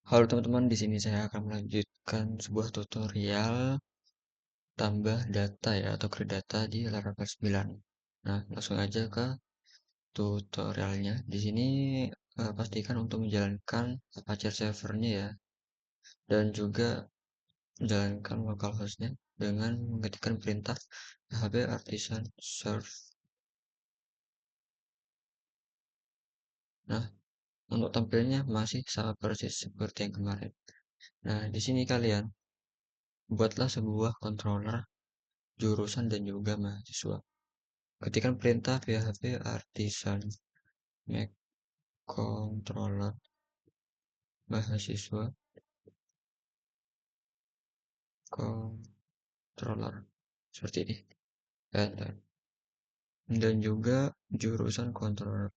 Halo teman-teman, di sini saya akan melanjutkan sebuah tutorial tambah data ya atau create data di Laravel 9. Nah, langsung aja ke tutorialnya. Di sini pastikan untuk menjalankan Apache servernya ya, dan juga menjalankan localhostnya dengan mengetikkan perintah php artisan serve. Nah, untuk tampilnya masih sama persis seperti yang kemarin. Nah, di sini kalian buatlah sebuah controller jurusan dan juga mahasiswa. Ketikkan perintah php artisan make controller mahasiswa controller seperti ini. Enter. Dan juga jurusan controller.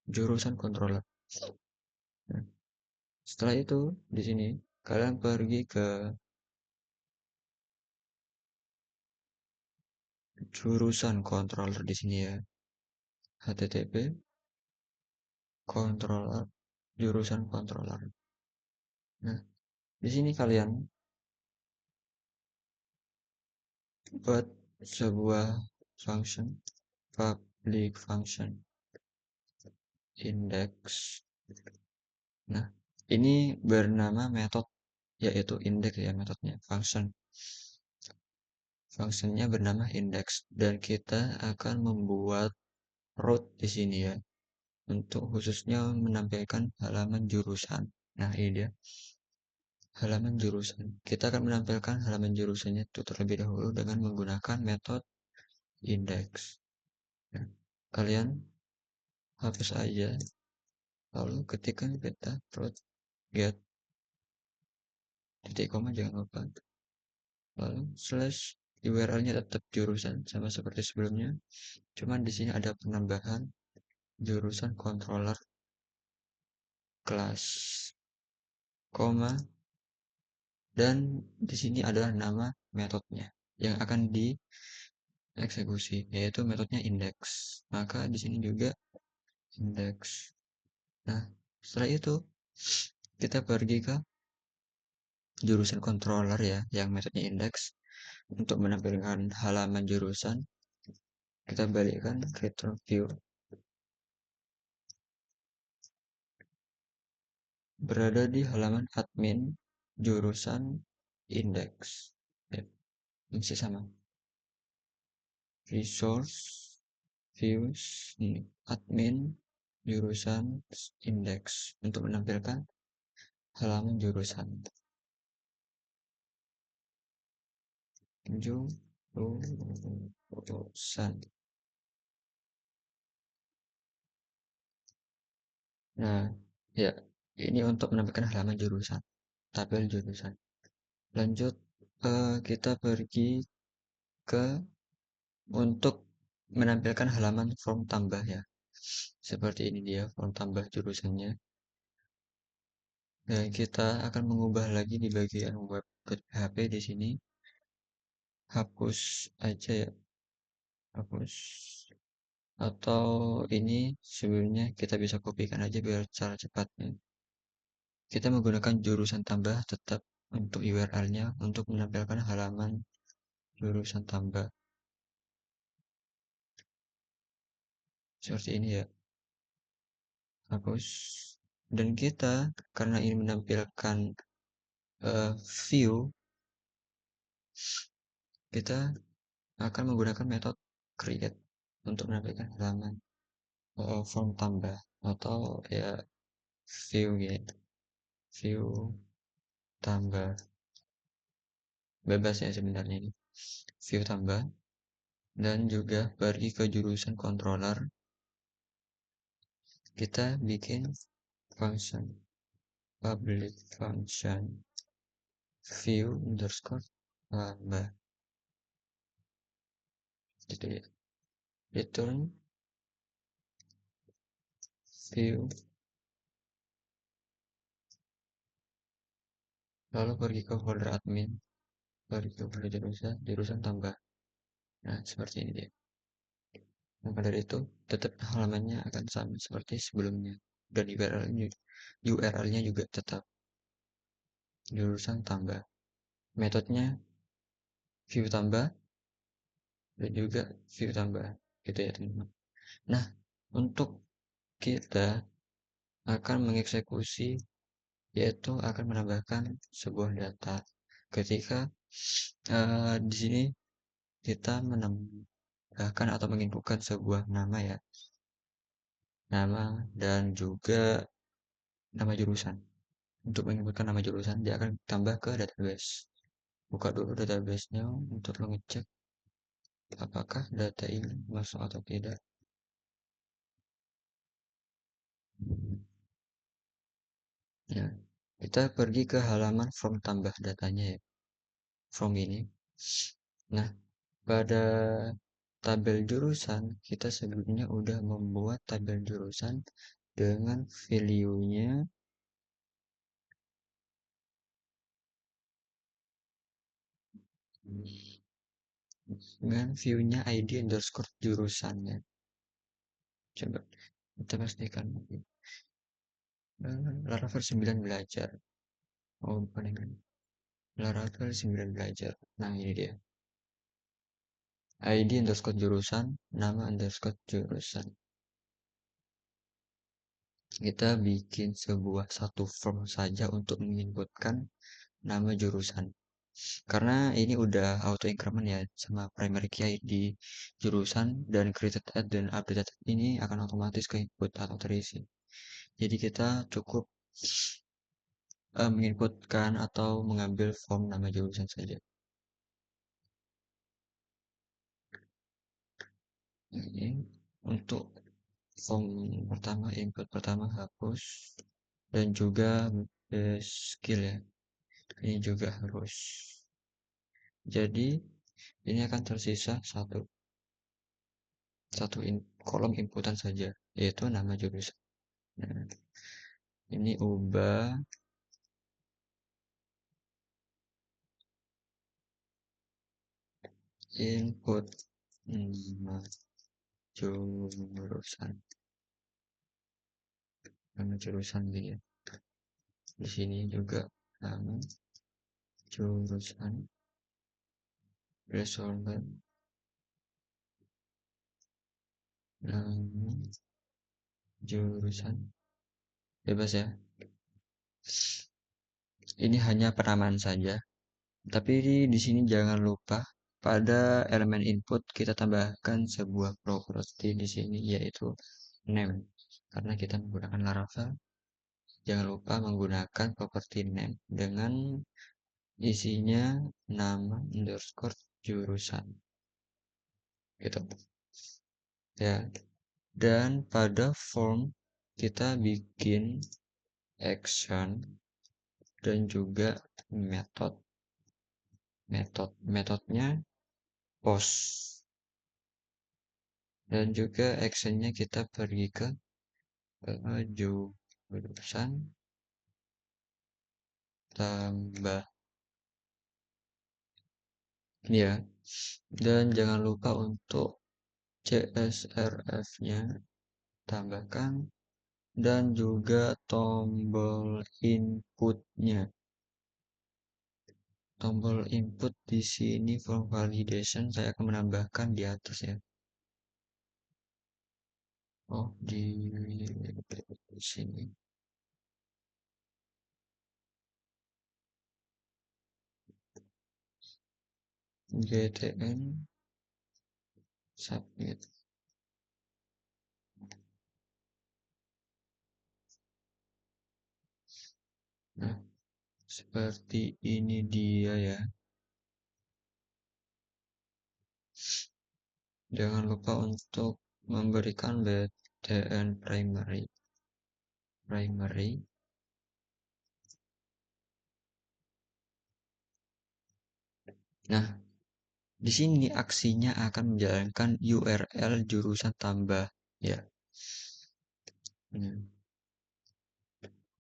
Jurusan controller. Nah, setelah itu di sini kalian pergi ke jurusan controller di sini ya. http controller jurusan controller. Nah, di sini kalian buat sebuah function public function index. Nah, ini bernama metode yaitu index ya metodenya function. Fungsinya bernama index dan kita akan membuat root di sini ya untuk khususnya menampilkan halaman jurusan. Nah, ini dia halaman jurusan. Kita akan menampilkan halaman jurusannya itu terlebih dahulu dengan menggunakan metode index. Nah, kalian hapus aja lalu ketikkan kita root get titik koma jangan lupa lalu slash URL-nya tetap jurusan sama seperti sebelumnya, cuman di sini ada penambahan jurusan controller kelas koma dan di sini adalah nama metodenya yang akan dieksekusi yaitu metodenya index. Maka di sini juga index. Nah, setelah itu kita pergi ke jurusan controller ya yang metodenya index. Untuk menampilkan halaman jurusan kita balikkan return view berada di halaman admin jurusan index ya, masih sama resource views ini admin jurusan index untuk menampilkan halaman jurusan jurusan. Nah, ya ini untuk menampilkan halaman jurusan tabel jurusan. Lanjut kita pergi ke untuk menampilkan halaman form tambah ya. Seperti ini dia form tambah jurusannya. Dan kita akan mengubah lagi di bagian web.php di sini. Hapus aja ya. Hapus. Atau ini sebelumnya kita bisa kopikan aja biar cara cepatnya. Kita menggunakan jurusan tambah tetap untuk URL-nya untuk menampilkan halaman jurusan tambah. Seperti ini ya. Hapus. Dan kita karena ini menampilkan view, kita akan menggunakan metode create untuk menampilkan halaman form tambah atau ya view gitu. View tambah bebas ya sebenarnya ini. View tambah dan juga pergi ke jurusan controller. Kita bikin function public function view underscore tambah. Gitu ya. Return view lalu pergi ke folder admin, pergi ke folder jurusan tambah. Nah, seperti ini dia. Maka dari itu, tetap halamannya akan sama seperti sebelumnya. dan URL-nya juga tetap jurusan tambah. Metodenya view tambah dan juga view tambah gitu ya teman-teman. Nah, untuk kita akan mengeksekusi yaitu akan menambahkan sebuah data. Ketika di sini kita menambahkan atau menginputkan sebuah nama ya, nama dan juga nama jurusan. Untuk menginputkan nama jurusan, dia akan tambah ke database. Buka dulu databasenya untuk mengecek apakah data ini masuk atau tidak. Ya, kita pergi ke halaman form tambah datanya ya, form ini. Nah, pada tabel jurusan, kita sebelumnya udah membuat tabel jurusan dengan value-nya, dengan view-nya ID underscore jurusannya. Coba kita pastikan. Laravel 9 belajar. Oh, bukan yang ini. Laravel 9 belajar. Nah, ini dia. ID underscore jurusan, nama underscore jurusan. Kita bikin sebuah satu form saja untuk menginputkan nama jurusan. Karena ini udah auto increment ya sama primary key di jurusan dan created add dan updated ini akan otomatis ke input atau terisi. Jadi kita cukup menginputkan atau mengambil form nama jurusan saja. Ini untuk form pertama, input pertama hapus dan juga skill ya. Ini juga harus. Jadi ini akan tersisa satu kolom inputan saja, yaitu nama jurusan. Nah, ini ubah input nama jurusan, nama jurusan dia. Di sini juga nama jurusan, placeholder, nama jurusan, bebas ya. Ini hanya penamaan saja. Tapi di sini jangan lupa pada elemen input kita tambahkan sebuah property di sini yaitu name. Karena kita menggunakan Laravel, jangan lupa menggunakan property name dengan isinya nama underscore jurusan. Gitu. Ya. Dan pada form kita bikin action dan juga metodenya post. Dan juga actionnya kita pergi ke jurusan tambah ya. Dan jangan lupa untuk CSRF-nya tambahkan dan juga tombol inputnya. Tombol input di sini form validation saya akan menambahkan di atas ya. Oh, di sini. GTN submit. Nah, seperti ini dia ya. Jangan lupa untuk memberikan BTN primary. Nah, di sini aksinya akan menjalankan URL jurusan tambah ya.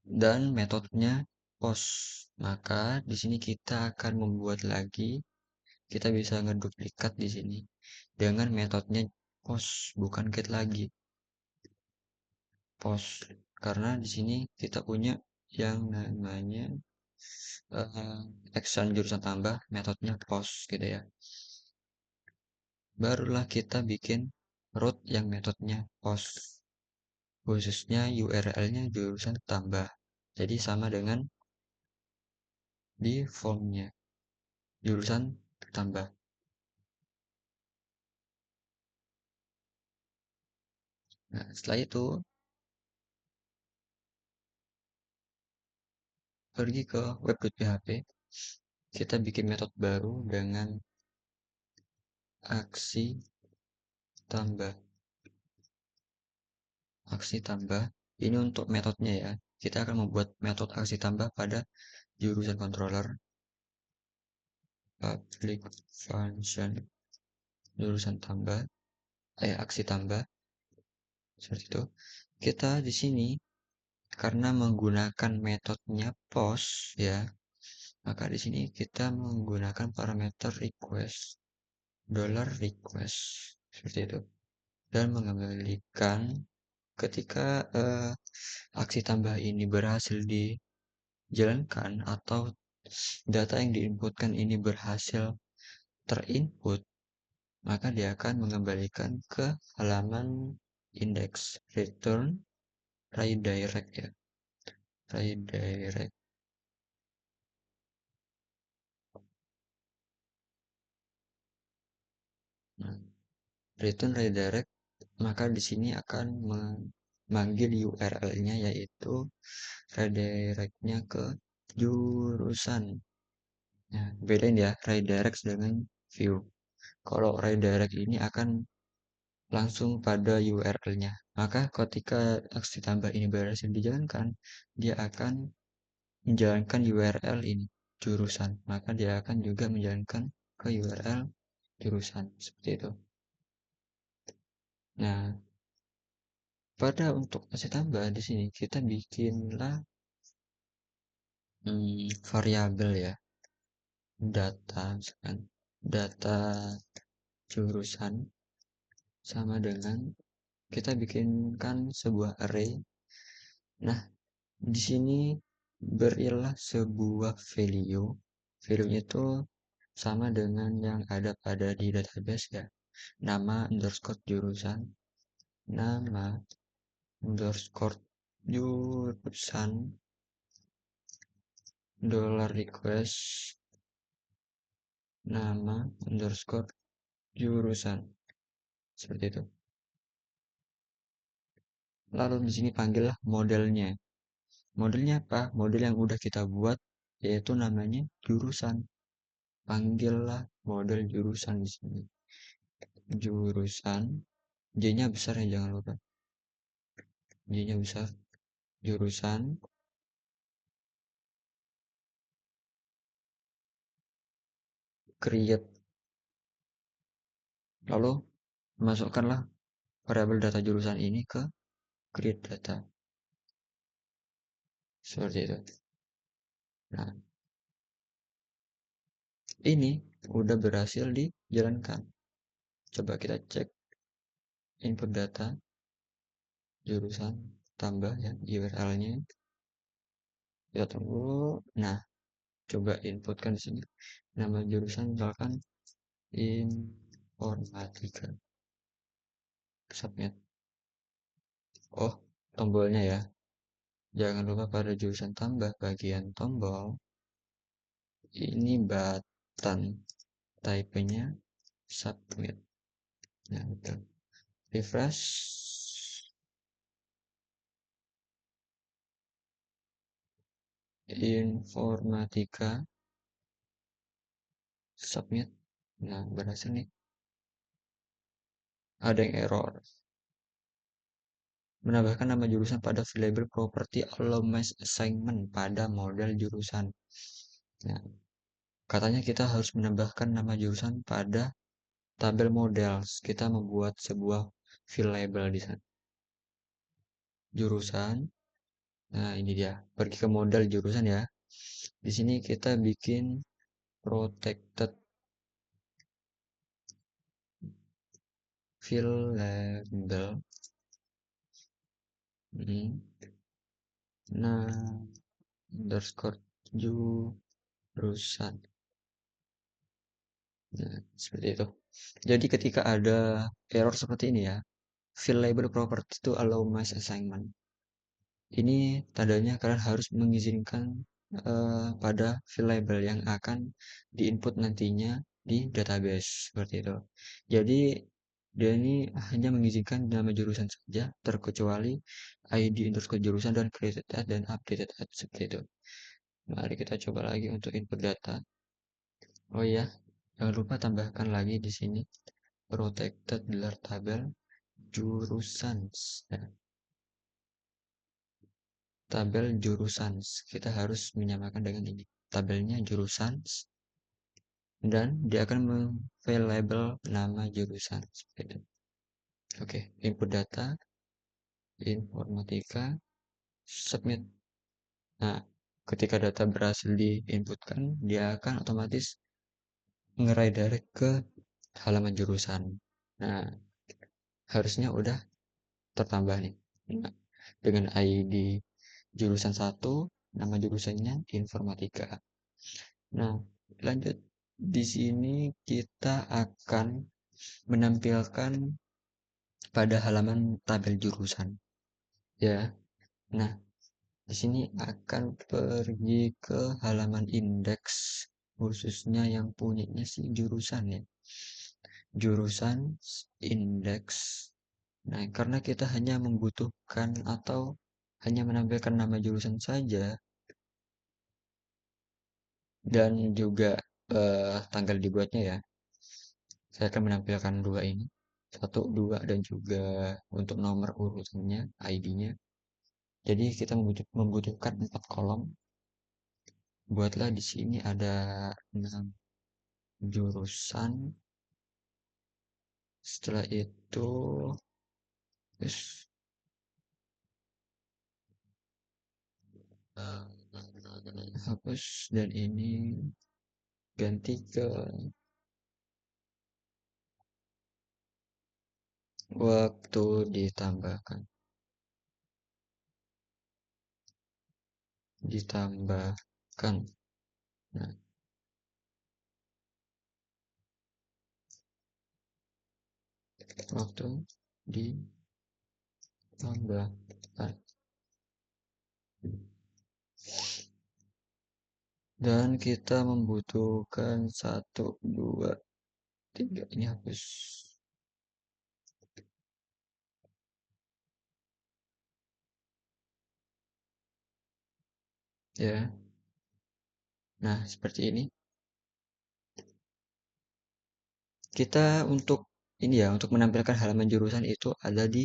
Dan metodenya post. Maka di sini kita akan membuat lagi, kita bisa ngeduplikat di sini dengan metodenya post, bukan get lagi. Post. karena di sini kita punya yang namanya action jurusan tambah metodenya post gitu ya. Barulah kita bikin root yang metodenya post, khususnya URL-nya jurusan tambah. Jadi sama dengan di formnya jurusan tambah. Nah, setelah itu pergi ke web.php, kita bikin metode baru dengan aksi tambah. Aksi tambah ini untuk metodenya ya. Kita akan membuat metode aksi tambah pada jurusan controller public function jurusan tambah aksi tambah seperti itu. Kita di sini karena menggunakan metodenya post ya, maka di sini kita menggunakan parameter request $request seperti itu, dan mengembalikan ketika aksi tambah ini berhasil dijalankan atau data yang diinputkan ini berhasil terinput, maka dia akan mengembalikan ke halaman index return redirect ya, redirect. Nah, return redirect, maka di sini akan memanggil URL-nya yaitu redirect-nya ke jurusan. Nah, bedain ya redirect dengan view. Kalau redirect ini akan langsung pada URL-nya. Maka ketika aksi tambah ini berhasil dijalankan, dia akan menjalankan URL ini jurusan. Maka dia akan juga menjalankan ke URL jurusan seperti itu. Nah, pada untuk aksi tambah di sini kita bikinlah variabel ya, data misalkan data jurusan sama dengan kita bikinkan sebuah array. Nah, di sini berilah sebuah value. Value itu sama dengan yang ada pada di database ya. Nama underscore jurusan, nama underscore jurusan, $request, nama underscore jurusan. Seperti itu. Lalu di sini panggillah modelnya. Modelnya apa? Model yang udah kita buat yaitu namanya jurusan. Panggillah model jurusan di sini. Jurusan, J-nya besar ya jangan lupa. J-nya besar. Jurusan, create. Lalu masukkanlah variabel data jurusan ini ke create data. Seperti itu. Nah, ini udah berhasil dijalankan. Coba kita cek input data jurusan tambah ya URL-nya. Kita tunggu. Nah, coba inputkan di sini nama jurusan misalkan informatika. Submit. Oh, tombolnya ya. Jangan lupa pada jurusan tambah bagian tombol ini button, type-nya submit. Nah, betul. Refresh. Informatika submit. Nah, berhasil nih. Ada yang error. Menambahkan nama jurusan pada variable property alumni assignment pada model jurusan. Nah, katanya kita harus menambahkan nama jurusan pada tabel model. Kita membuat sebuah variable di sana. Jurusan. Nah, ini dia. Pergi ke model jurusan ya. Di sini kita bikin protected variable. Nah, underscore jurusan. Nah, seperti itu. Jadi ketika ada error seperti ini ya, fill label property to allow mass assignment. Ini tandanya kalian harus mengizinkan pada fill label yang akan diinput nantinya di database seperti itu. Jadi dia ini hanya mengizinkan nama jurusan saja, terkecuali ID underscore jurusan dan created at dan updated at seperti itu. Mari kita coba lagi untuk input data. Oh iya, jangan lupa tambahkan lagi di sini protected gelar tabel jurusan. Nah, tabel jurusan. Kita harus menyamakan dengan ini. Tabelnya jurusan dan dia akan meng-label nama jurusan. Seperti itu. Oke, input data, informatika, submit. Nah, ketika data berhasil diinputkan, dia akan otomatis nge-redirect ke halaman jurusan. Nah, harusnya udah tertambah nih. Nah, dengan ID jurusan satu, nama jurusannya informatika. Nah, lanjut. Di sini kita akan menampilkan pada halaman tabel jurusan. Ya, nah di sini akan pergi ke halaman indeks khususnya yang punyanya si jurusan ya. Jurusan indeks. Nah, karena kita hanya membutuhkan atau hanya menampilkan nama jurusan saja dan juga tanggal dibuatnya ya. Saya akan menampilkan dua ini. Satu, dua, dan juga untuk nomor urutannya, ID-nya. Jadi kita membutuhkan 4 kolom. Buatlah di sini ada 6 jurusan. Setelah itu, terus, hapus dan ini ganti ke waktu ditambahkan. Ditambahkan. Nah, waktu ditambahkan. Dan kita membutuhkan satu, dua, tiga. Ini hapus. Ya, nah seperti ini. Kita untuk ini ya, untuk menampilkan halaman jurusan itu ada di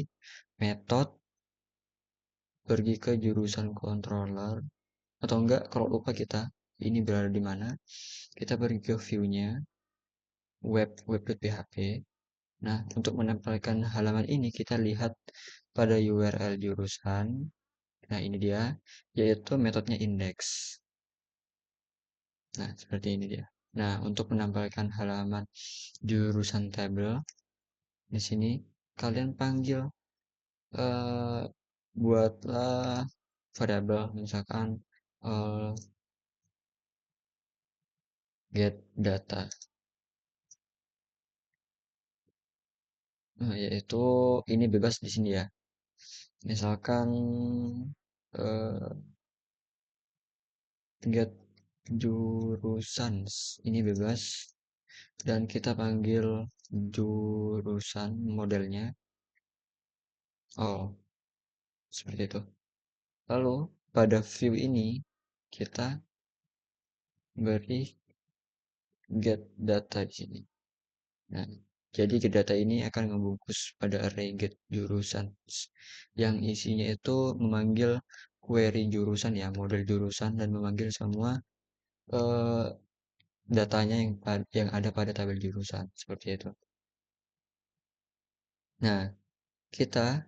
metode, pergi ke jurusan controller, atau enggak kalau lupa kita ini berada di mana, kita pergi ke view-nya, web.php. Nah, untuk menampilkan halaman ini kita lihat pada URL jurusan. Nah, ini dia, yaitu metodenya index. Nah, seperti ini dia. Nah, untuk menampilkan halaman jurusan tabel, di sini kalian panggil eh, buatlah variabel misalkan eh, get data. Nah, yaitu ini bebas di sini ya. Misalkan eh, get jurusan ini bebas dan kita panggil jurusan modelnya. Oh, seperti itu. Lalu pada view ini kita beri get data di sini. Nah, jadi get data ini akan membungkus pada array get jurusan yang isinya itu memanggil query jurusan ya, model jurusan dan memanggil semua eh, datanya yang ada pada tabel jurusan seperti itu. Nah, kita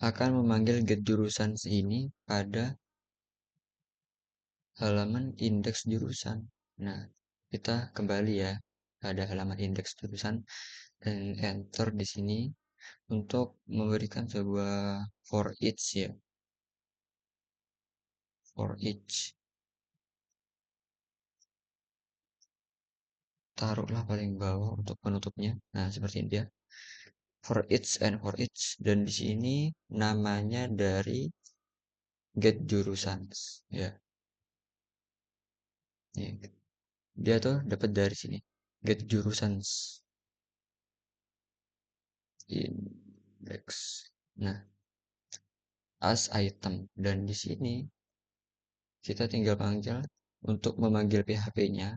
akan memanggil get jurusan ini pada halaman indeks jurusan. Nah, kita kembali ya pada halaman indeks jurusan dan enter di sini untuk memberikan sebuah for each ya. for each, taruhlah paling bawah untuk penutupnya. Nah, seperti ini dia. For each and for each, dan di sini namanya dari get jurusan, ya. Nih, dia tuh dapat dari sini. Get jurusan index. Nah, as item, dan di sini kita tinggal panggil untuk memanggil PHP-nya,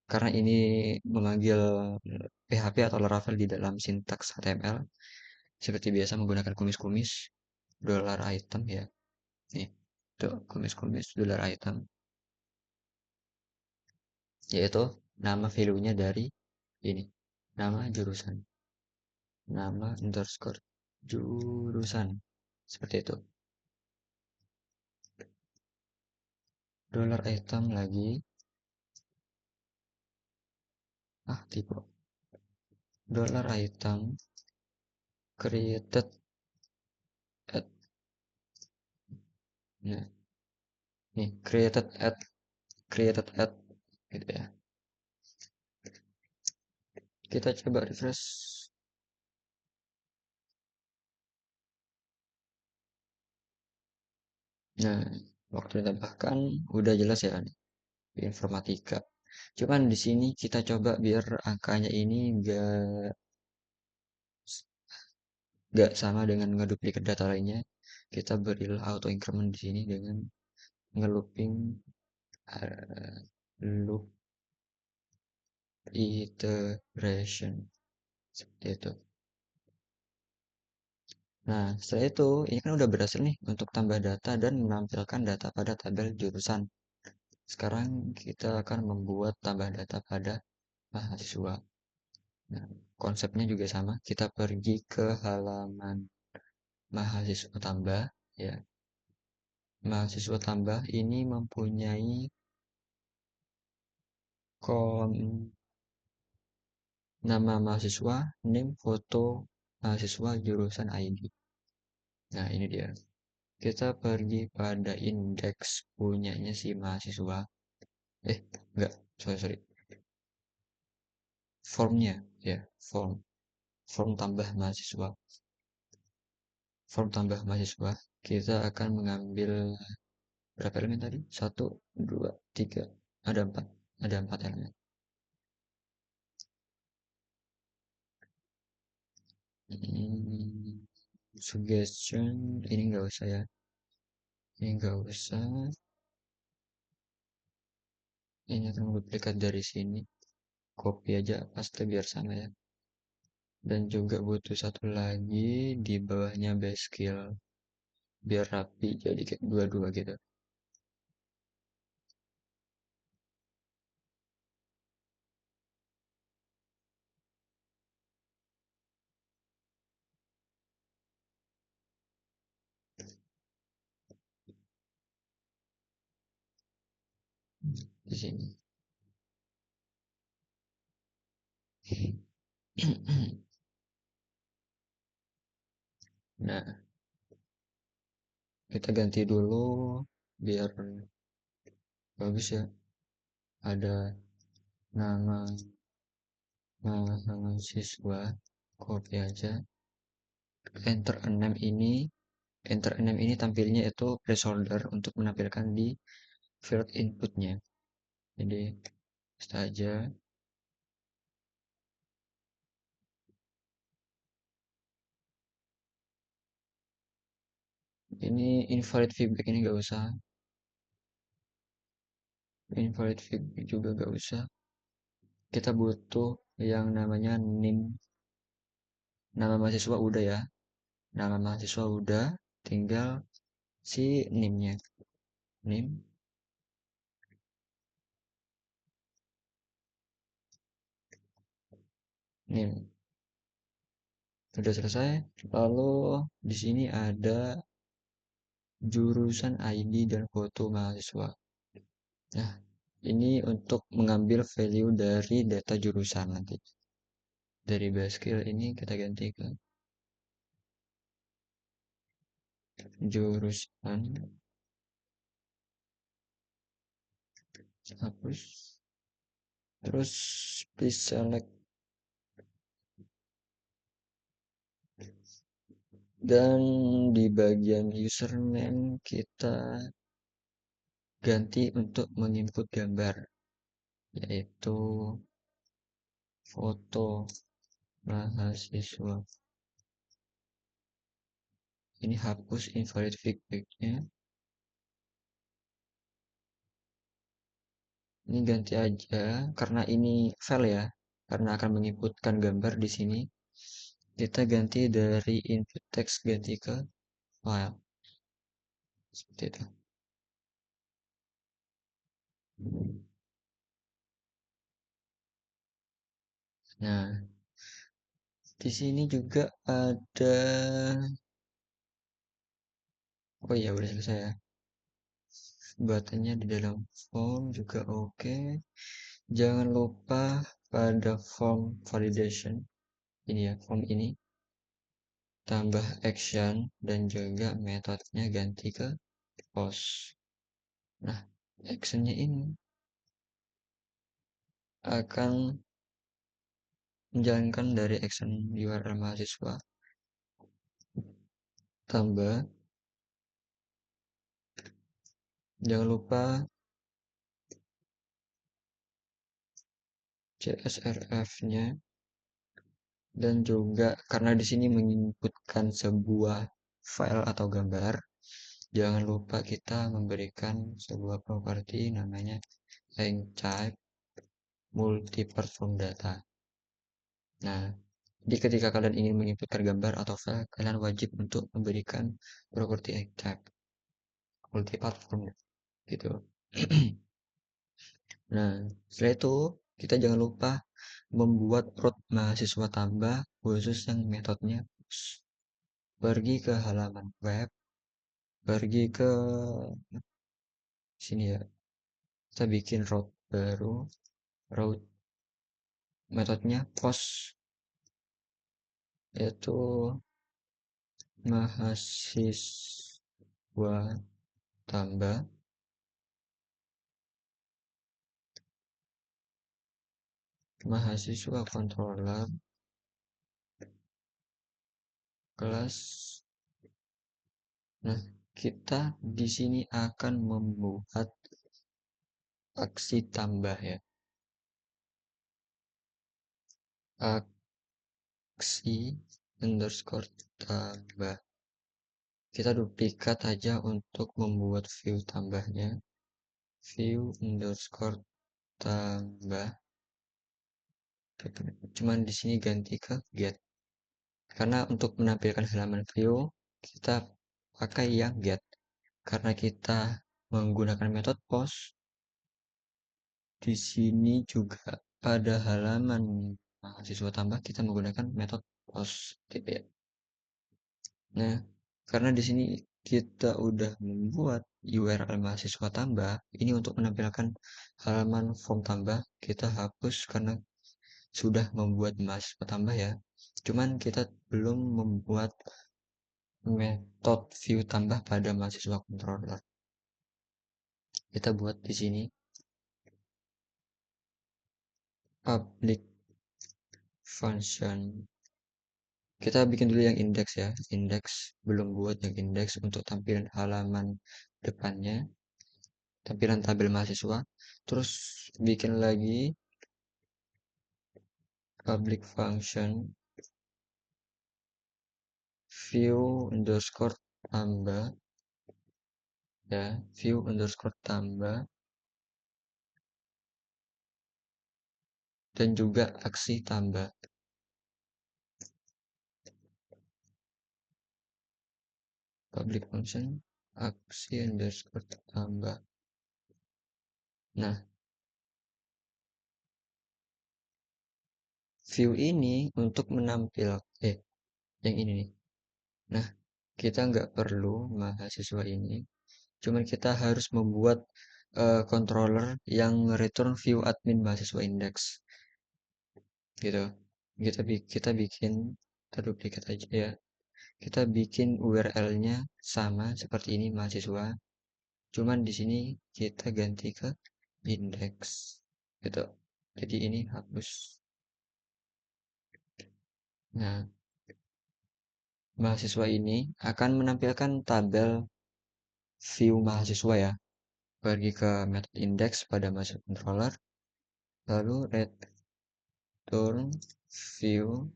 karena ini memanggil PHP atau Laravel di dalam sintaks HTML seperti biasa menggunakan kumis-kumis dollar item, ya. Nih, tuh kumis-kumis dollar item, yaitu nama value-nya dari ini, nama jurusan, nama underscore jurusan, seperti itu. Dollar item lagi, tipe dollar item created at, nah, nih created at gitu ya. Kita coba refresh. Nah, waktu ditambahkan udah jelas ya nih, di informatika. Cuman di sini kita coba biar angkanya ini nggak sama dengan ngeduplikat data lainnya. Kita berilah auto increment di sini dengan ngelooping loop iteration seperti itu. Nah, setelah itu ini kan udah berhasil nih untuk tambah data dan menampilkan data pada tabel jurusan. Sekarang kita akan membuat tambah data pada mahasiswa. Nah, konsepnya juga sama. Kita pergi ke halaman mahasiswa tambah, ya. Mahasiswa tambah ini mempunyai kolom nama mahasiswa, name, foto mahasiswa, jurusan ID. Nah, ini dia. Kita pergi pada indeks punyanya si mahasiswa. Enggak, sorry. Formnya, ya, form tambah mahasiswa. Form tambah mahasiswa, kita akan mengambil berapa elemen tadi? Satu, dua, tiga, ada empat. Ada empat elemen. Hmm, suggestion, ini nggak usah ya. Ini nggak usah. Ini akan duplikat dari sini. Copy aja, paste biar sama ya. Dan juga butuh satu lagi di bawahnya base skill. Biar rapi, jadi kayak dua-dua gitu. Di sini. Nah, kita ganti dulu biar bagus ya. Ada nama mahasiswa, copy aja. Enter 6 ini, enter 6 ini tampilnya itu placeholder untuk menampilkan di field inputnya. Jadi, saja. Ini invalid feedback ini nggak usah. Invalid feedback juga nggak usah. Kita butuh yang namanya name. Nama mahasiswa udah ya. Nama mahasiswa udah. Tinggal si name-nya. Name, name. Sudah selesai. Lalu di sini ada jurusan ID dan foto mahasiswa. Nah, ini untuk mengambil value dari data jurusan nanti. Dari Baskil ini kita ganti ke jurusan hapus. Terus please select, dan di bagian username kita ganti untuk menginput gambar, yaitu foto mahasiswa. Ini hapus invalid feedbacknya. Ini ganti aja karena ini file ya, karena akan menginputkan gambar di sini. Kita ganti dari input text ganti ke file. Seperti itu. Nah, di sini juga ada, oh iya udah selesai ya. Buttonnya di dalam form juga oke. Jangan lupa pada form validation ini ya, form ini tambah action dan juga metodenya ganti ke post. Nah, actionnya ini akan menjalankan dari action URL mahasiswa tambah, jangan lupa CSRF-nya, dan juga karena di sini menginputkan sebuah file atau gambar, jangan lupa kita memberikan sebuah properti namanya type multi-perform data. Nah, jadi ketika kalian ingin menginputkan gambar atau file, kalian wajib untuk memberikan properti type multi-platform gitu. Nah, setelah itu kita jangan lupa membuat root mahasiswa tambah khusus yang metodenya push. Pergi ke halaman web, pergi ke sini ya. Kita bikin root baru, root metodenya post, yaitu mahasiswa tambah mahasiswa controller kelas. Nah, kita di sini akan membuat aksi tambah ya. Aksi underscore tambah. Kita duplikat aja untuk membuat view tambahnya. View underscore tambah. Cuman di sini ganti ke get. Karena untuk menampilkan halaman view, kita pakai yang get. Karena kita menggunakan metode post, di sini juga pada halaman mahasiswa tambah kita menggunakan metode post gitu ya. Nah, karena di sini kita udah membuat URL mahasiswa tambah, ini untuk menampilkan halaman form tambah, kita hapus karena sudah membuat mahasiswa tambah ya. Cuman kita belum membuat metode view tambah pada mahasiswa controller. Kita buat di sini public function. Kita bikin dulu yang index ya, index, belum buat yang index untuk tampilan halaman depannya, tampilan tabel mahasiswa. Terus bikin lagi public function view underscore tambah ya, view underscore tambah, dan juga aksi tambah. Public function aksi underscore tambah. Nah, view ini untuk menampil yang ini nih. Nah, kita nggak perlu mahasiswa ini, cuman kita harus membuat controller yang return view admin mahasiswa index gitu. Kita bikin, kita duplikat aja ya. Kita bikin URL-nya sama seperti ini mahasiswa. Cuman di sini kita ganti ke indeks gitu. Jadi ini hapus. Nah, mahasiswa ini akan menampilkan tabel view mahasiswa ya. Pergi ke method index pada mahasiswa controller, lalu return view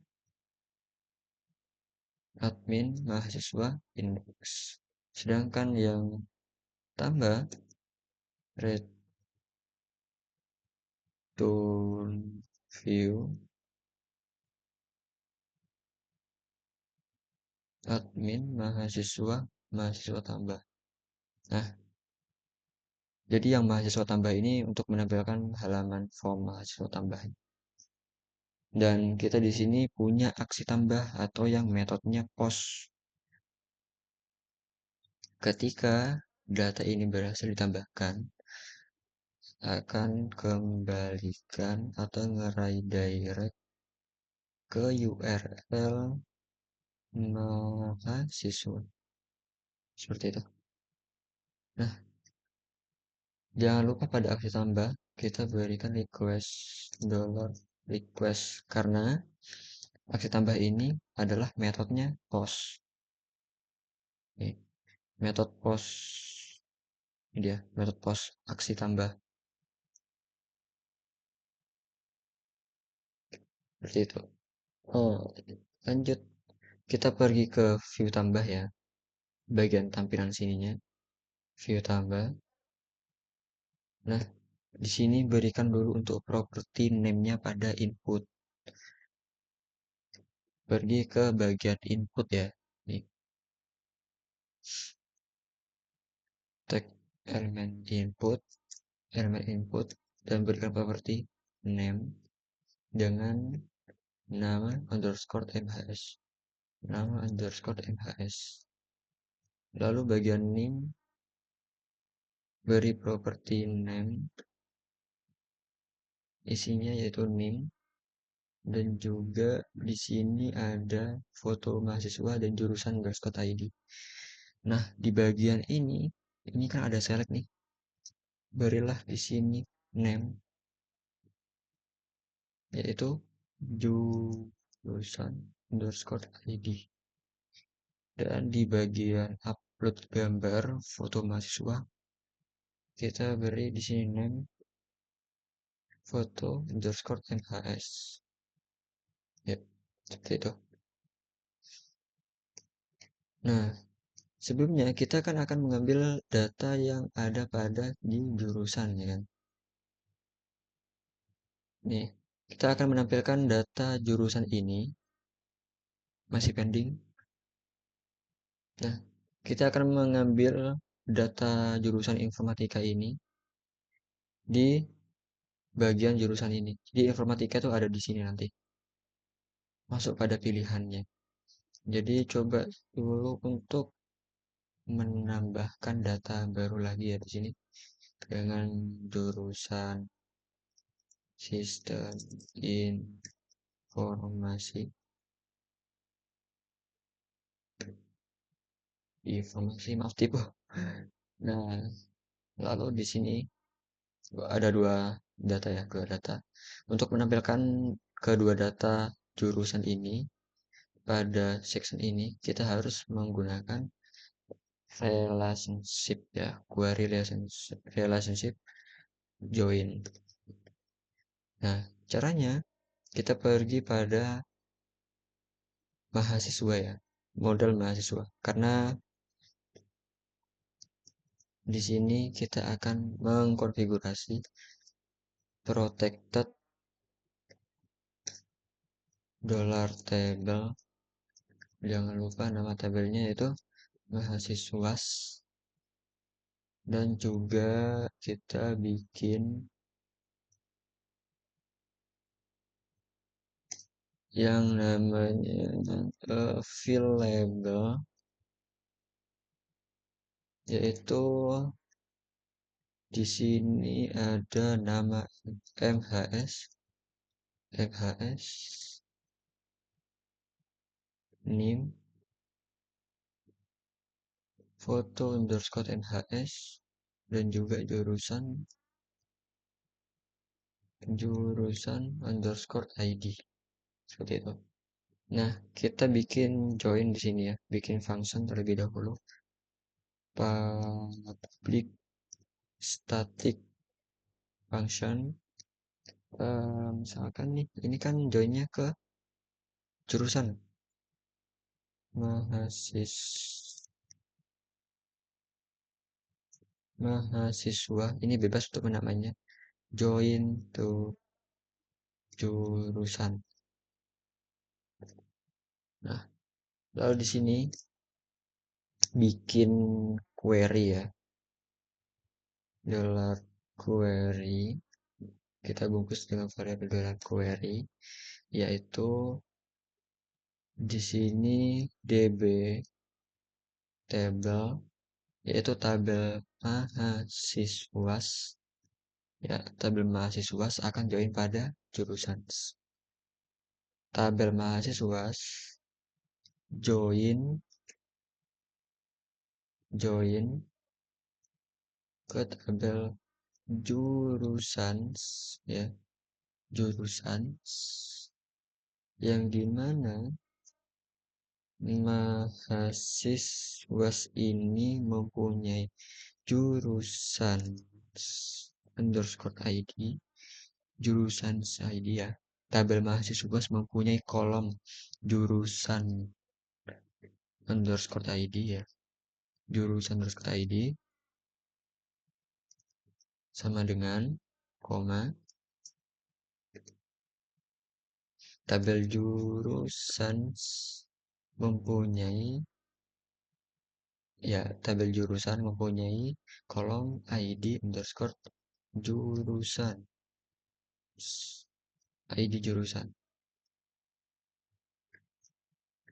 admin mahasiswa index. Sedangkan yang tambah return view admin mahasiswa tambah. Nah, jadi yang mahasiswa tambah ini untuk menampilkan halaman form mahasiswa tambah. Dan kita di sini punya aksi tambah atau yang metodenya post. Ketika data ini berhasil ditambahkan, akan kembalikan atau nge-redirect ke URL mahasiswa. Seperti itu. Nah, jangan lupa pada aksi tambah, kita berikan request karena aksi tambah ini adalah metodenya post. Nih, metode post ini dia, metode post aksi tambah. Seperti itu. Oh, lanjut. Kita pergi ke view tambah ya. Bagian tampilan sininya, view tambah. Nah, di sini berikan dulu untuk property name-nya pada input. Pergi ke bagian input ya. Nih, tag elemen input, dan berikan property name dengan nama underscore mhs. Nama underscore mhs. Lalu bagian name beri property name, isinya yaitu name, dan juga di sini ada foto mahasiswa dan jurusan id. Nah, di bagian ini kan ada select nih. Berilah di sini name, yaitu jurusan underscore id. Dan di bagian upload gambar foto mahasiswa, kita beri di sini name foto underscore mhs. Ya, seperti itu. Nah, sebelumnya kita kan akan mengambil data yang ada pada di jurusan ya kan. Nih, kita akan menampilkan data jurusan ini masih pending. Nah, kita akan mengambil data jurusan informatika ini di bagian jurusan ini. Jadi informatika itu ada di sini nanti. Masuk pada pilihannya. Jadi coba dulu untuk menambahkan data baru lagi ya di sini dengan jurusan sistem informasi maaf tipe. Nah, lalu di sini ada dua data ya, dua data. Untuk menampilkan kedua data jurusan ini pada section ini, kita harus menggunakan relationship ya, query relationship join. Nah, caranya kita pergi pada mahasiswa ya, model mahasiswa. Karena di sini kita akan mengkonfigurasi protected dollar table. Jangan lupa nama tabelnya itu mahasiswas, dan juga kita bikin yang namanya field label, yaitu di sini ada nama MHS, name, foto underscore MHS, dan juga jurusan jurusan underscore ID seperti itu. Nah, kita bikin join di sini ya, bikin function terlebih dahulu. Public static function. Misalkan nih, ini kan joinnya ke jurusan mahasiswa. Ini bebas untuk namanya. Join to jurusan. Nah, lalu di sini bikin query ya. Dollar query. Kita bungkus dengan variabel dollar query, yaitu di sini db table, yaitu tabel mahasiswas. Ya, tabel mahasiswas akan join pada jurusan. Tabel mahasiswas join ke tabel jurusan, ya, jurusan yang dimana mahasiswas ini mempunyai jurusan underscore ID, jurusan ID ya. Tabel mahasiswas mempunyai kolom jurusan underscore ID ya. Jurusan underscore ID sama dengan koma tabel jurusan mempunyai, ya, tabel jurusan mempunyai kolom ID underscore jurusan, ID jurusan,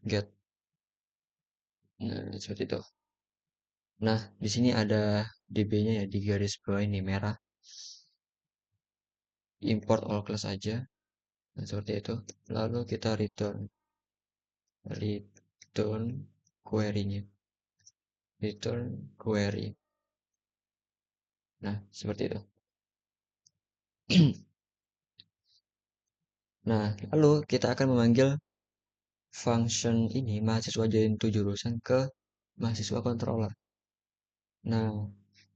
get. Nah, seperti itu. Nah, di sini ada db-nya ya, di garis bawah ini merah. Import all class aja. Nah, seperti itu. Lalu kita return query-nya. Return query. Nah, seperti itu. Nah, lalu kita akan memanggil function ini mahasiswa join to jurusan ke mahasiswa controller. Nah,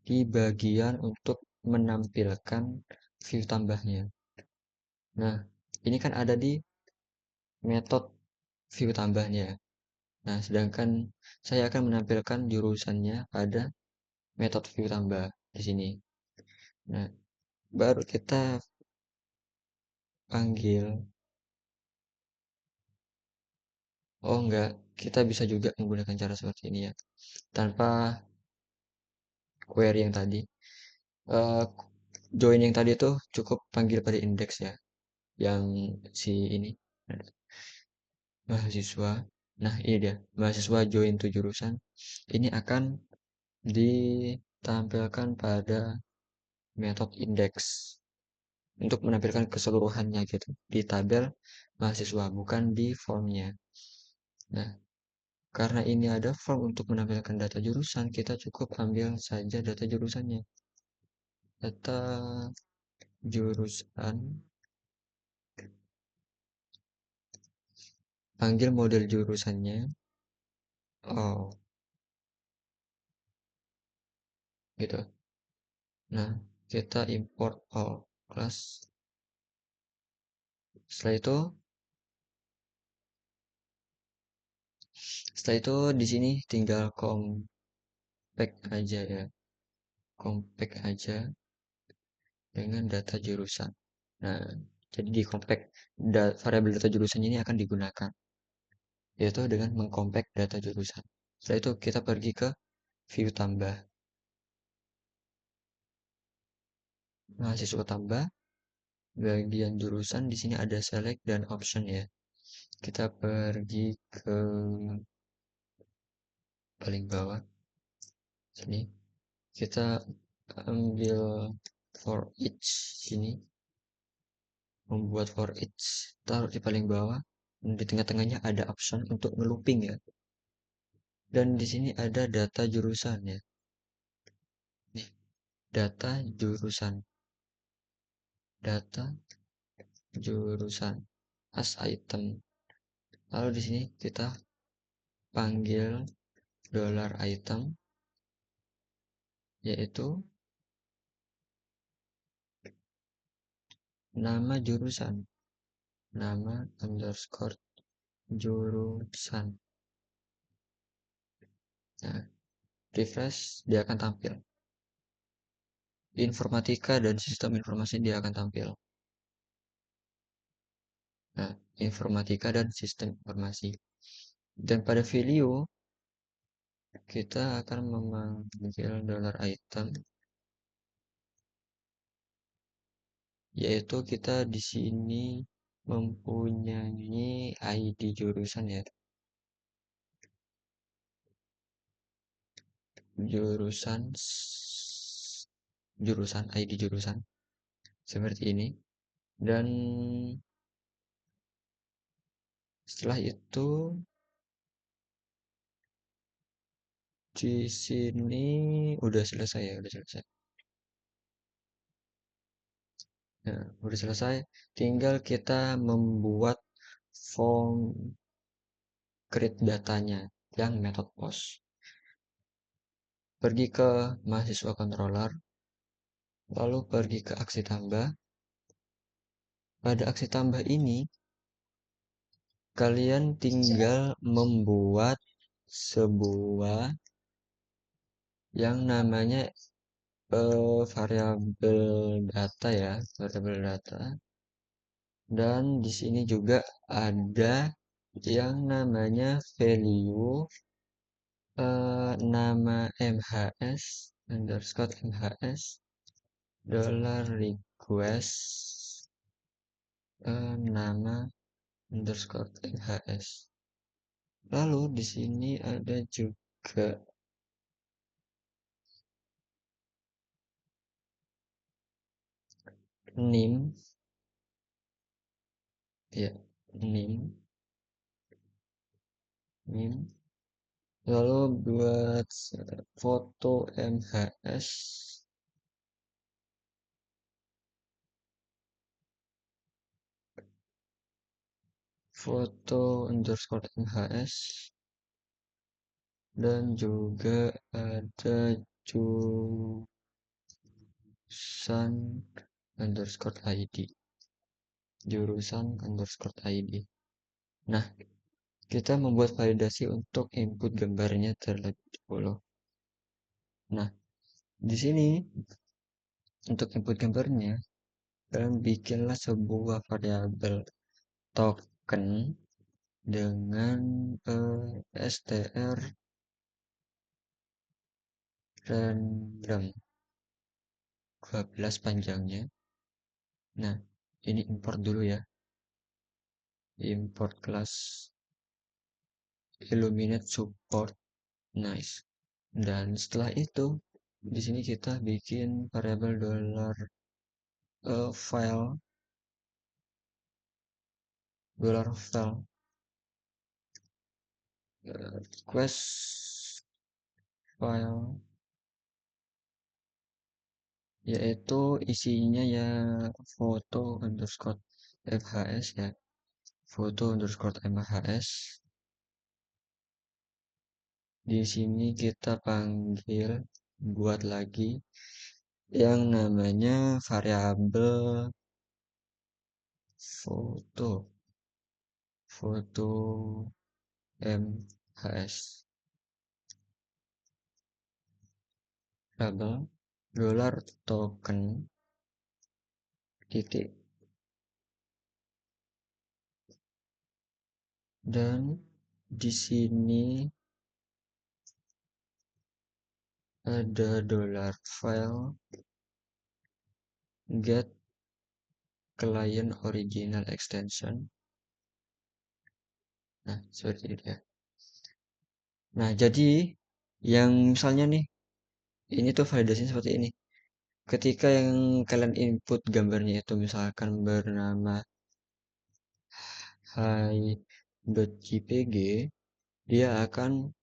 di bagian untuk menampilkan view tambahnya. Nah, ini kan ada di metode view tambahnya. Nah, sedangkan saya akan menampilkan jurusannya pada metode view tambah di sini. Nah, baru kita panggil. Oh enggak, kita bisa juga menggunakan cara seperti ini ya, tanpa query yang tadi. Eh, Join yang tadi tuh cukup panggil pada indeks ya, yang si ini mahasiswa. Nah, ini dia, mahasiswa join to jurusan. Ini akan ditampilkan pada metode indeks untuk menampilkan keseluruhannya gitu di tabel mahasiswa, bukan di formnya. Nah, karena ini ada form untuk menampilkan data jurusan, kita cukup ambil saja data jurusannya. Data jurusan, panggil model jurusannya. Oh, gitu. Nah, kita import all class. Setelah itu, di sini tinggal compact aja ya. Compact aja dengan data jurusan. Nah, jadi di compact variabel data jurusan ini akan digunakan, yaitu dengan mengcompact data jurusan. Setelah itu kita pergi ke view tambah. Mahasiswa tambah, bagian jurusan di sini ada select dan option ya. Kita pergi ke paling bawah sini. Kita ambil for each sini, membuat for each, taruh di paling bawah. Di tengah-tengahnya ada option untuk ngelooping ya. Dan di sini ada data jurusan ya. Nih, data jurusan. data jurusan as item. Lalu di sini kita panggil dollar item, yaitu nama jurusan, nama underscore jurusan. Nah, refresh, dia akan tampil. Informatika dan sistem informasi dia akan tampil. Nah, informatika dan sistem informasi. Dan pada value, kita akan memanggil dollar item, yaitu kita di sini mempunyai ID jurusan ya. Jurusan jurusan ID jurusan seperti ini. Dan setelah itu di sini udah selesai ya, udah selesai. Nah, udah selesai. Tinggal kita membuat form create datanya yang method post. Pergi ke mahasiswa controller, lalu pergi ke aksi tambah. Pada aksi tambah ini, kalian tinggal membuat sebuah yang namanya variabel data ya, variabel data. Dan di sini juga ada yang namanya value nama MHS underscore MHS dollar request nama underscore MHS. Lalu di sini ada juga name ya, name. Lalu buat foto MHS, foto underscore MHS, dan juga ada jurusan underscore ID, jurusan underscore ID. Nah, kita membuat validasi untuk input gambarnya terlebih dahulu. Nah, di sini untuk input gambarnya, kalian bikinlah sebuah variabel token dengan str random 12 panjangnya. Nah, ini import dulu ya. Import class Illuminate support. Nice. Dan setelah itu, di sini kita bikin variabel dollar file request file, yaitu isinya ya foto underscore fhs ya, foto underscore mhs. Di sini kita panggil buat lagi yang namanya variabel foto mhs, variabel dollar token titik. Dan di sini ada dollar file get client original extension. Nah, seperti itu ya. Nah, jadi yang misalnya nih, ini tuh validasinya seperti ini. Ketika yang kalian input gambarnya itu misalkan bernama hi.jpg, dia akan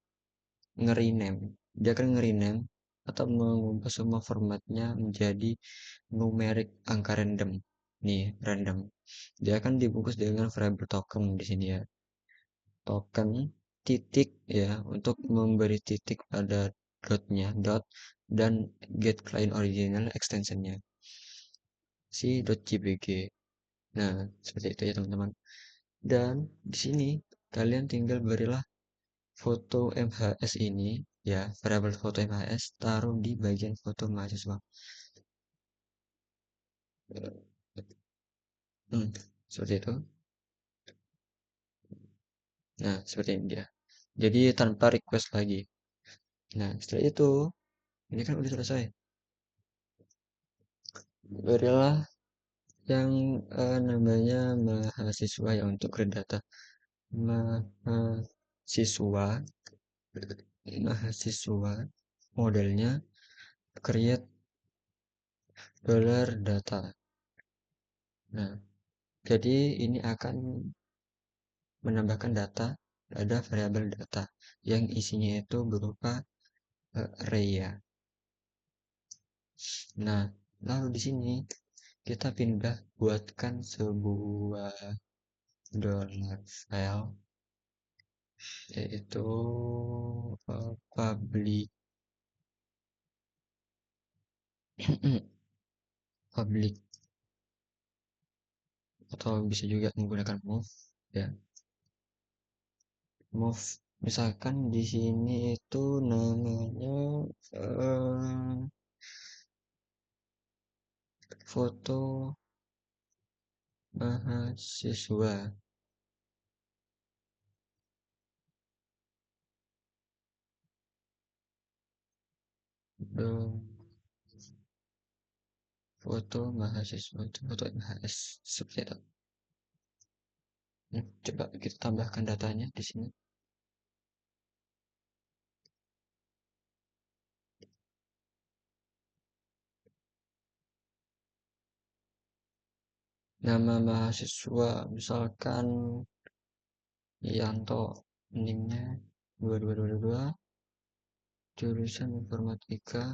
nge-rename atau mengubah semua formatnya menjadi numeric angka random. nih random. Dia akan dibungkus dengan variable token di sini ya. Token titik ya untuk memberi titik pada dotnya dot dan get client original extensionnya si .jpg. Nah, seperti itu ya teman-teman. Dan di sini kalian tinggal berilah foto MHS ini ya, variabel foto MHS taruh di bagian foto mahasiswa. Hmm, seperti itu. Nah, seperti ini dia. Jadi tanpa request lagi. Nah, setelah itu, ini kan udah selesai. Berilah yang namanya mahasiswa ya untuk create data. Mahasiswa, mahasiswa, modelnya create dollar data. Nah, jadi ini akan menambahkan data pada variabel data yang isinya itu berupa array ya. Nah, lalu di sini kita pindah buatkan sebuah dollar file yaitu public public atau bisa juga menggunakan move ya. Move misalkan di sini itu namanya eh, foto mahasiswa. Eh, foto mahasiswa itu foto MHS seperti itu. Coba kita tambahkan datanya di sini. Nama mahasiswa misalkan Yanto, NIM-nya 2222, jurusan informatika,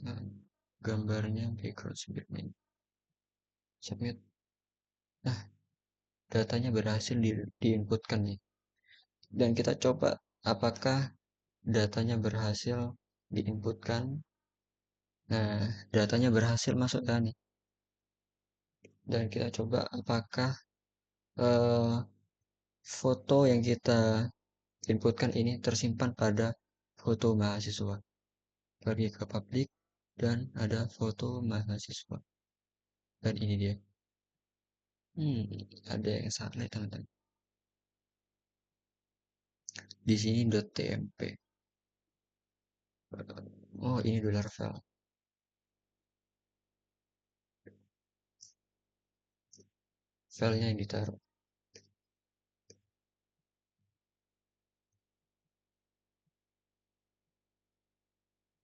nah, gambarnya background submit. Submit. Nah, datanya berhasil diinputkan nih. Dan kita coba apakah datanya berhasil diinputkan. Nah, datanya berhasil masuk kan nih. Dan kita coba apakah eh, foto yang kita inputkan ini tersimpan pada foto mahasiswa. Pergi ke publik dan ada foto mahasiswa. Dan ini dia. Hmm, ada yang salah teman-teman. Di sini .tmp. Oh, ini dollar file. Filenya yang ditaruh.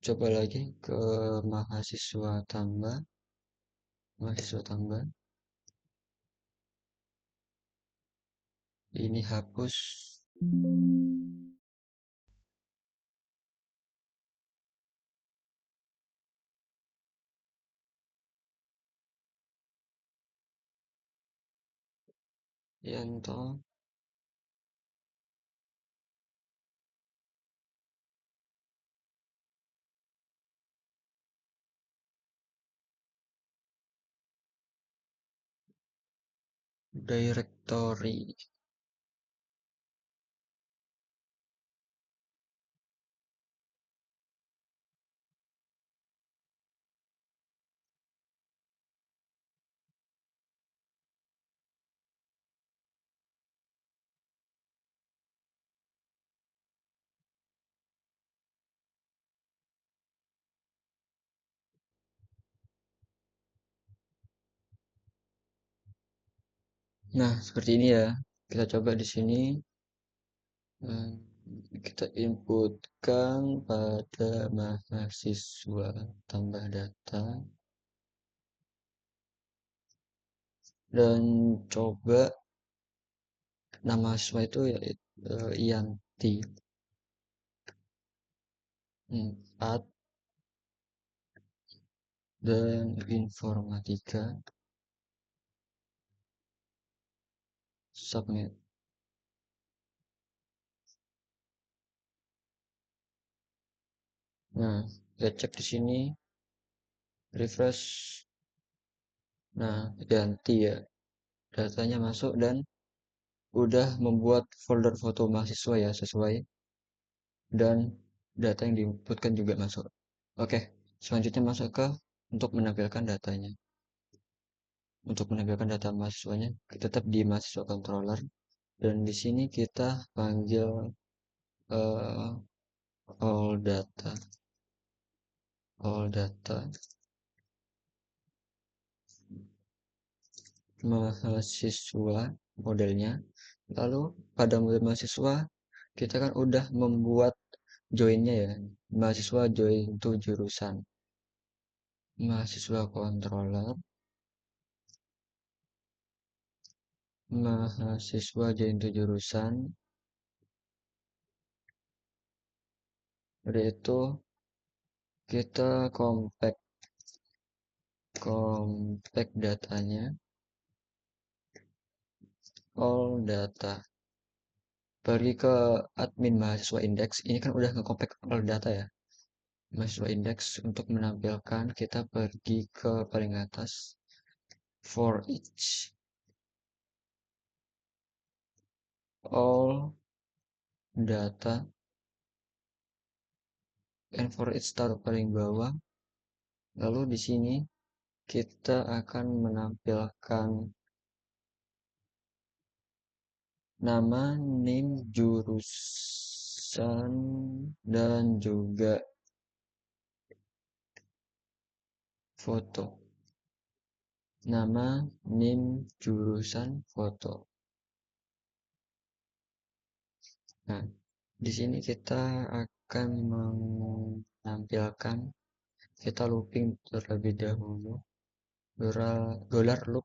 Coba lagi ke mahasiswa tambah. Mahasiswa tambah. Ini hapus. Yanto. Directory. Nah, seperti ini ya. Kita coba di sini. Hmm, kita inputkan pada mahasiswa tambah data dan coba nama mahasiswa itu ya Yanti 4 dan informatika, submit. Nah, kita cek di sini, refresh. Nah, ganti ya, datanya masuk dan udah membuat folder foto mahasiswa ya sesuai, dan data yang diinputkan juga masuk. Oke, selanjutnya masuk ke untuk menampilkan datanya. Untuk menampilkan data mahasiswanya, kita tetap di mahasiswa controller, dan di sini kita panggil eh, all data mahasiswa modelnya. Lalu pada model mahasiswa kita kan udah membuat joinnya ya, mahasiswa join to jurusan, mahasiswa controller, mahasiswa join to jurusan. Dari itu kita compact datanya, all data, pergi ke admin mahasiswa index. Ini kan udah nge-compact all data ya, mahasiswa index. Untuk menampilkan kita pergi ke paling atas, for each all data, and for each taruh paling bawah. Lalu di sini kita akan menampilkan nama, name, jurusan, dan juga foto. Nama, name, jurusan, foto. Nah, di sini kita akan menampilkan, kita looping terlebih dahulu, dollar loop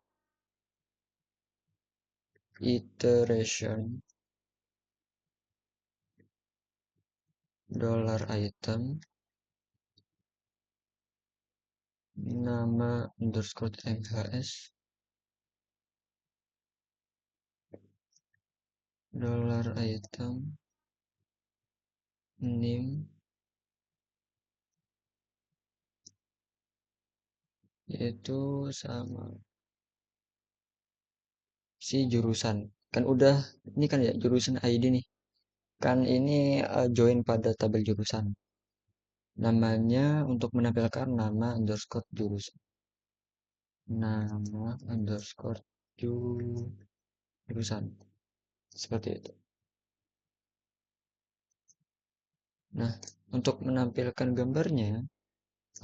iteration dollar item, nama underscore mhs, dollar item, name, itu sama si jurusan. Kan udah, ini kan ya jurusan ID nih. Kan ini join pada tabel jurusan. Namanya untuk menampilkan nama underscore jurusan. Nama underscore jurusan. Seperti itu. Nah, untuk menampilkan gambarnya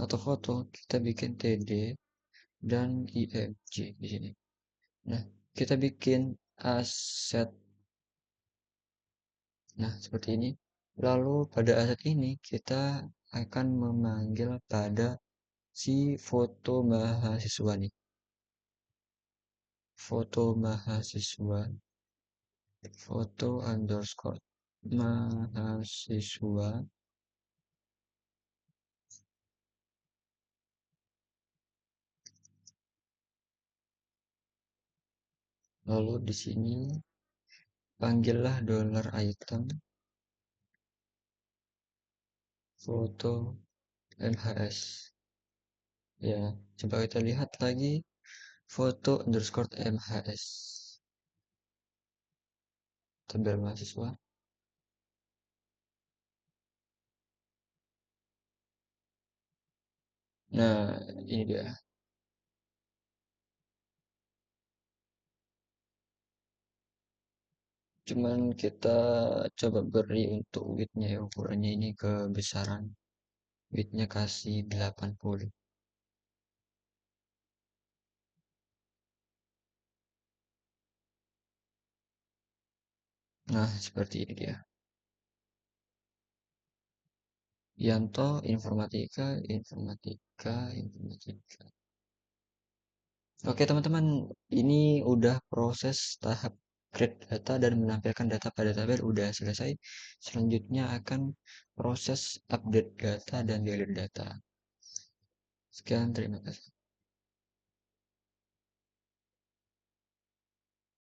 atau foto, kita bikin TD dan IMG di sini. Nah, kita bikin aset. Nah, seperti ini. Lalu pada aset ini kita akan memanggil pada si foto mahasiswa nih. Foto mahasiswa. Foto underscore mahasiswa. Lalu di sini panggillah dollar item foto MHS. Ya, coba kita lihat lagi foto underscore MHS. Tabel mahasiswa. Nah, ini dia. Cuman kita coba beri untuk widthnya ya, ukurannya ini kebesaran. Widthnya kasih 80. Nah, seperti ini dia. Yanto, informatika, informatika, informatika. Oke teman-teman, ini udah proses tahap create data dan menampilkan data pada tabel udah selesai. Selanjutnya akan proses update data dan delete data. Sekian, terima kasih.